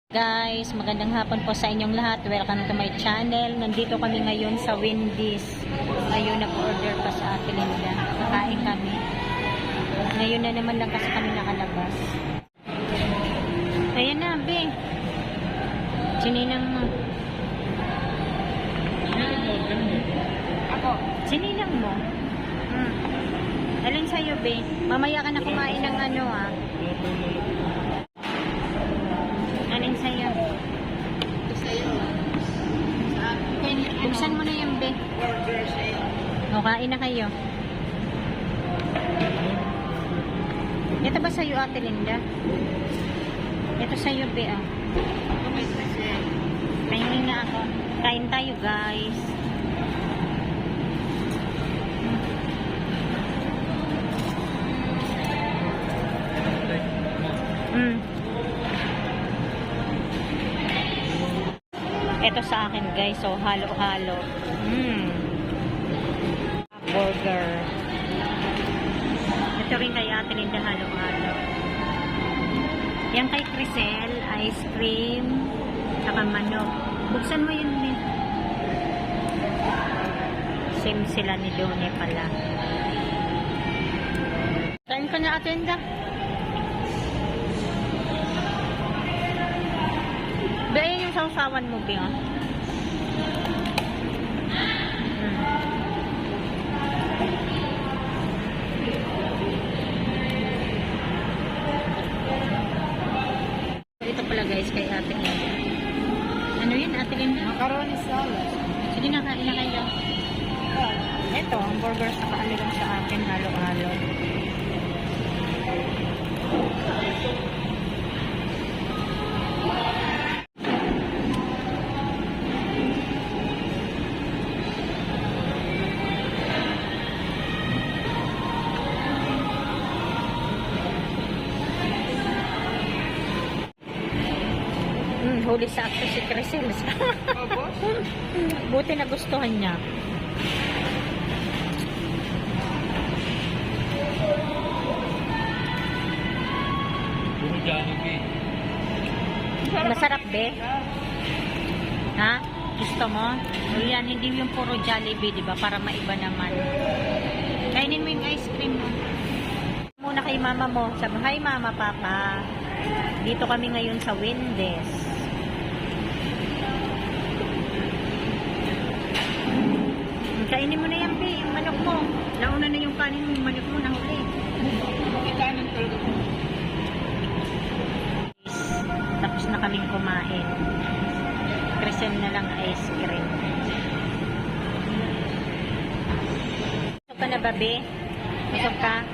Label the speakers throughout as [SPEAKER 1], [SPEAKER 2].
[SPEAKER 1] Guys, magandang hapon po sa inyong lahat. Welcome to my channel. Nandito kami ngayon sa Wendy's. Ayun, nag-order pa sa Ate Linda. Kakain kami. Ngayon na naman lang kasi kami nakalabas. Ayan na, Be. Sininang mo. Ako. Sininang mo. Alin sa'yo, Be? Mamaya ka na kumain ng ano, ah. Alin sa'yo?
[SPEAKER 2] Sa'yo. Sa akin,
[SPEAKER 1] Buksan mo na yan, Be.
[SPEAKER 2] burger sa'yo.
[SPEAKER 1] O, kain na kayo. Ito ba sa'yo, Ate Linda? Ito sa'yo, Be, ah.
[SPEAKER 2] Okay, kasi.
[SPEAKER 1] Kainin na ako. Kain tayo, guys. Ito sa akin, guys. So, halo-halo. Burger. Ito rin kay Ate Linda, halo-halo. Yan kay Crisel, ice cream, saka manok. Buksan mo yun, Lin. Same sila ni Done pala. Kain ka na, Ate Linda. Dahil yung sausawan mo, Bing, ah. Ito pala, guys, kay Ate Linda. Ano yun, Ate Linda?
[SPEAKER 2] Macaroni salad.
[SPEAKER 1] Sige na, kain na kayo. Ito, ang burger sa kaano lang sa akin, halo-halo. Huli sa akto si Crisel. Buti na gustuhan niya. Masarap, Be? Ha? Gusto mo? O yan, hindi yung puro Jollibee, diba? Para maiba naman. Kainin mo yung ice cream mo. Muna kay mama mo. Sabi, hi mama, papa. Dito kami ngayon sa Wendy's. Kainin mo na yan, Be, yung manok mo. Nauna na yung kanin mo, yung manok mo, nahuli.
[SPEAKER 2] Ikanin talaga ko.
[SPEAKER 1] Tapos na kaming kumain. Crisel na lang ice cream. Busog ka na ba, Be? Busog ka?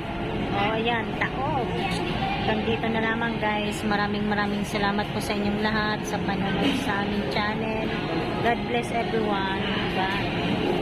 [SPEAKER 1] O, ayan, taob. Dito na lamang, guys. Maraming salamat po sa inyong lahat sa panonood sa aming channel. God bless everyone. Bye.